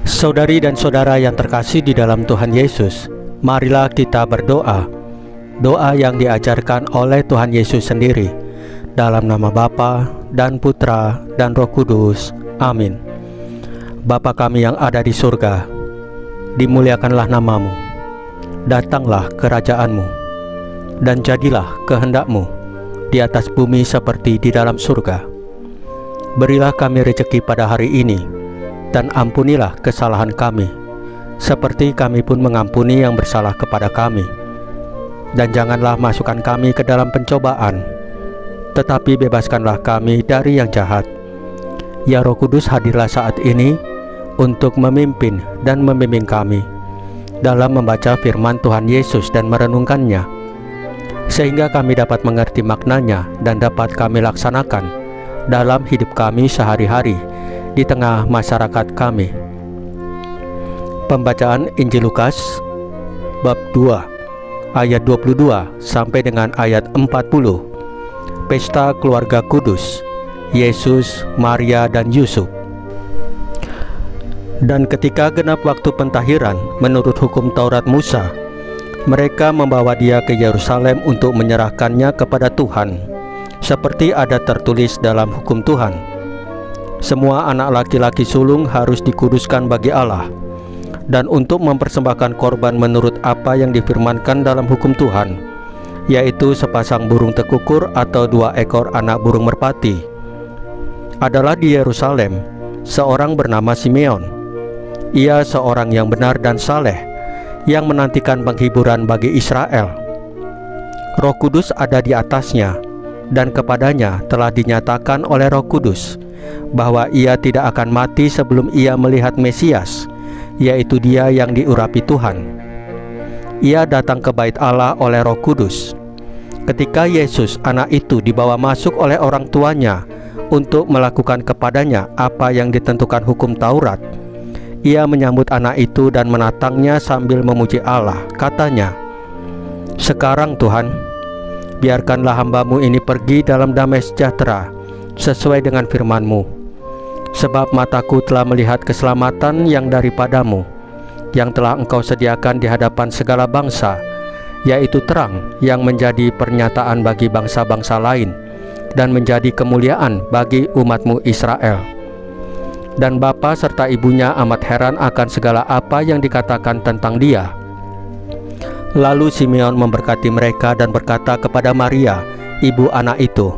Saudari dan saudara yang terkasih di dalam Tuhan Yesus, marilah kita berdoa. Doa yang diajarkan oleh Tuhan Yesus sendiri, dalam nama Bapa dan Putra dan Roh Kudus. Amin. Bapa kami yang ada di surga, dimuliakanlah namamu. Datanglah kerajaanmu, dan jadilah kehendak-mu di atas bumi seperti di dalam surga. Berilah kami rezeki pada hari ini, dan ampunilah kesalahan kami, seperti kami pun mengampuni yang bersalah kepada kami. Dan janganlah masukkan kami ke dalam pencobaan, tetapi bebaskanlah kami dari yang jahat. Ya Roh Kudus, hadirlah saat ini untuk memimpin dan membimbing kami dalam membaca firman Tuhan Yesus dan merenungkannya, sehingga kami dapat mengerti maknanya dan dapat kami laksanakan dalam hidup kami sehari-hari di tengah masyarakat kami. Pembacaan Injil Lukas bab 2 ayat 22 sampai dengan ayat 40. Pesta keluarga kudus, Yesus, Maria dan Yusuf. Dan ketika genap waktu pentahiran menurut hukum Taurat Musa, mereka membawa dia ke Yerusalem untuk menyerahkannya kepada Tuhan, seperti ada tertulis dalam hukum Tuhan. Semua anak laki-laki sulung harus dikuduskan bagi Allah, dan untuk mempersembahkan korban menurut apa yang difirmankan dalam hukum Tuhan, yaitu sepasang burung tekukur atau 2 ekor anak burung merpati. Adalah di Yerusalem seorang bernama Simeon. Ia seorang yang benar dan saleh, yang menantikan penghiburan bagi Israel. Roh Kudus ada di atasnya, dan kepadanya telah dinyatakan oleh Roh Kudus bahwa ia tidak akan mati sebelum ia melihat Mesias, yaitu dia yang diurapi Tuhan. Ia datang ke bait Allah oleh Roh Kudus. Ketika Yesus anak itu dibawa masuk oleh orang tuanya untuk melakukan kepadanya apa yang ditentukan hukum Taurat, ia menyambut anak itu dan menatangnya sambil memuji Allah. Katanya, "Sekarang Tuhan, biarkanlah hamba-Mu ini pergi dalam damai sejahtera sesuai dengan firman-Mu. Sebab mataku telah melihat keselamatan yang daripada-Mu, yang telah Engkau sediakan di hadapan segala bangsa, yaitu terang yang menjadi pernyataan bagi bangsa-bangsa lain, dan menjadi kemuliaan bagi umat-Mu Israel." Dan bapa serta ibunya amat heran akan segala apa yang dikatakan tentang dia. Lalu Simeon memberkati mereka dan berkata kepada Maria, ibu anak itu,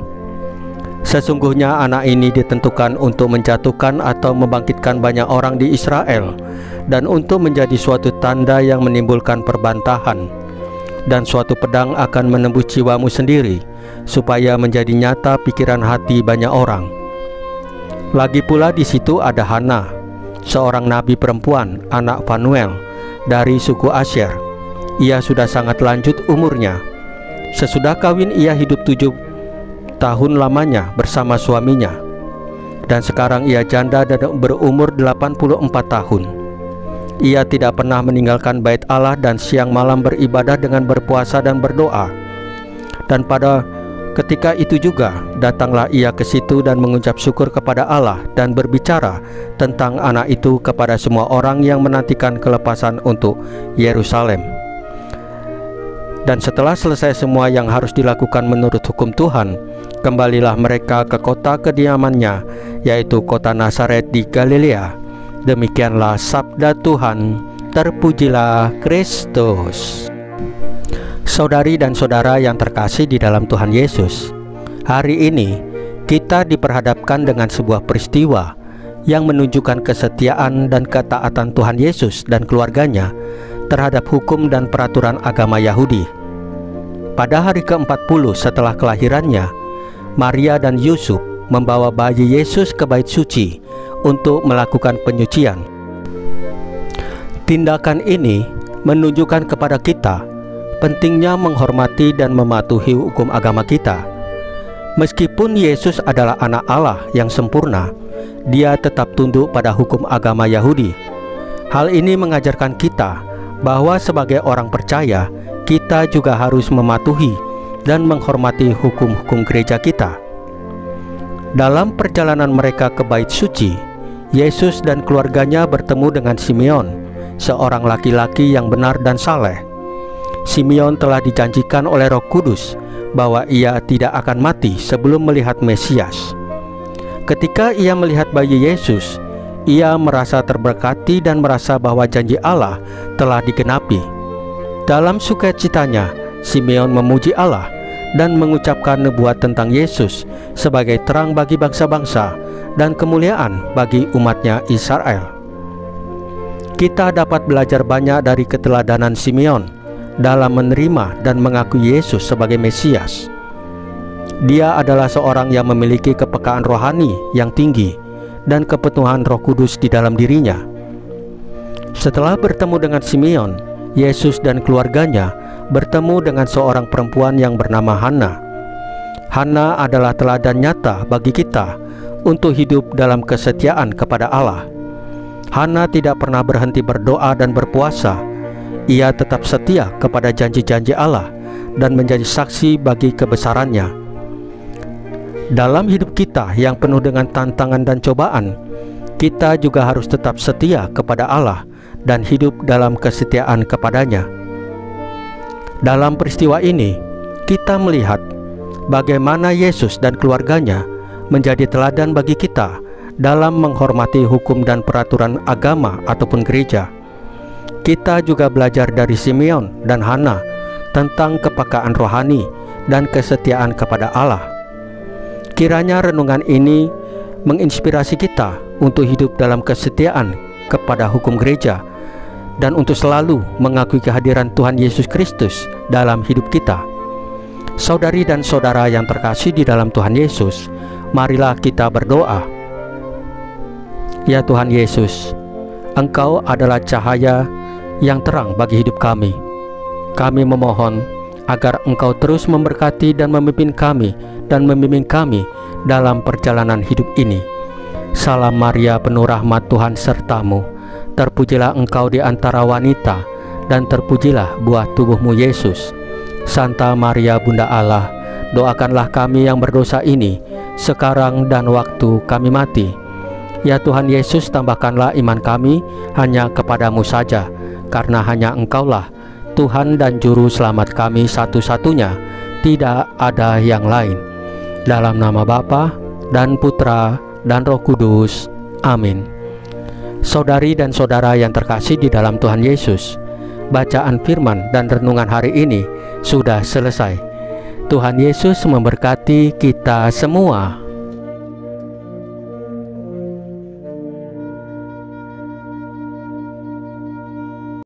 "Sesungguhnya anak ini ditentukan untuk menjatuhkan atau membangkitkan banyak orang di Israel, dan untuk menjadi suatu tanda yang menimbulkan perbantahan. Dan suatu pedang akan menembus jiwamu sendiri, supaya menjadi nyata pikiran hati banyak orang." Lagi pula di situ ada Hana, seorang nabi perempuan, anak Fanuel, dari suku Asyer. Ia sudah sangat lanjut umurnya. Sesudah kawin ia hidup 7 tahun lamanya bersama suaminya, dan sekarang ia janda dan berumur 84 tahun. Ia tidak pernah meninggalkan bait Allah dan siang malam beribadah dengan berpuasa dan berdoa. Dan pada ketika itu juga datanglah ia ke situ dan mengucap syukur kepada Allah dan berbicara tentang anak itu kepada semua orang yang menantikan kelepasan untuk Yerusalem. Dan setelah selesai semua yang harus dilakukan menurut hukum Tuhan, kembalilah mereka ke kota kediamannya, yaitu kota Nazaret di Galilea. Demikianlah sabda Tuhan. Terpujilah Kristus. Saudari dan saudara yang terkasih di dalam Tuhan Yesus, hari ini kita diperhadapkan dengan sebuah peristiwa yang menunjukkan kesetiaan dan ketaatan Tuhan Yesus dan keluarganya terhadap hukum dan peraturan agama Yahudi. Pada hari ke-40 setelah kelahirannya, Maria dan Yusuf membawa bayi Yesus ke bait suci untuk melakukan penyucian. Tindakan ini menunjukkan kepada kita pentingnya menghormati dan mematuhi hukum agama kita. Meskipun Yesus adalah anak Allah yang sempurna, dia tetap tunduk pada hukum agama Yahudi. Hal ini mengajarkan kita bahwa sebagai orang percaya, kita juga harus mematuhi dan menghormati hukum-hukum gereja kita. Dalam perjalanan mereka ke bait suci, Yesus dan keluarganya bertemu dengan Simeon, seorang laki-laki yang benar dan saleh. Simeon telah dijanjikan oleh Roh Kudus bahwa ia tidak akan mati sebelum melihat Mesias. Ketika ia melihat bayi Yesus, ia merasa terberkati dan merasa bahwa janji Allah telah digenapi. Dalam sukacitanya, Simeon memuji Allah dan mengucapkan nubuat tentang Yesus sebagai terang bagi bangsa-bangsa dan kemuliaan bagi umatnya Israel. Kita dapat belajar banyak dari keteladanan Simeon dalam menerima dan mengakui Yesus sebagai Mesias. Dia adalah seorang yang memiliki kepekaan rohani yang tinggi dan kepenuhan Roh Kudus di dalam dirinya. Setelah bertemu dengan Simeon, Yesus dan keluarganya bertemu dengan seorang perempuan yang bernama Hana. Hana adalah teladan nyata bagi kita untuk hidup dalam kesetiaan kepada Allah. Hana tidak pernah berhenti berdoa dan berpuasa. Ia tetap setia kepada janji-janji Allah dan menjadi saksi bagi kebesarannya. Dalam hidup kita yang penuh dengan tantangan dan cobaan, kita juga harus tetap setia kepada Allah dan hidup dalam kesetiaan kepadanya. Dalam peristiwa ini, kita melihat bagaimana Yesus dan keluarganya menjadi teladan bagi kita dalam menghormati hukum dan peraturan agama ataupun gereja. Kita juga belajar dari Simeon dan Hana tentang kepekaan rohani dan kesetiaan kepada Allah. Kiranya renungan ini menginspirasi kita untuk hidup dalam kesetiaan kepada hukum gereja dan untuk selalu mengakui kehadiran Tuhan Yesus Kristus dalam hidup kita. Saudari dan saudara yang terkasih di dalam Tuhan Yesus, marilah kita berdoa. Ya Tuhan Yesus, Engkau adalah cahaya yang terang bagi hidup kami. Kami memohon agar Engkau terus memberkati dan memimpin kami dan membimbing kami dalam perjalanan hidup ini. Salam Maria, penuh rahmat, Tuhan sertamu. Terpujilah engkau di antara wanita, dan terpujilah buah tubuhmu Yesus. Santa Maria Bunda Allah, doakanlah kami yang berdosa ini, sekarang dan waktu kami mati. Ya Tuhan Yesus, tambahkanlah iman kami hanya kepadamu saja, karena hanya Engkaulah Tuhan dan Juru Selamat kami satu-satunya, tidak ada yang lain. Dalam nama Bapa dan Putra dan Roh Kudus. Amin. Saudari dan saudara yang terkasih di dalam Tuhan Yesus, bacaan firman dan renungan hari ini sudah selesai. Tuhan Yesus memberkati kita semua.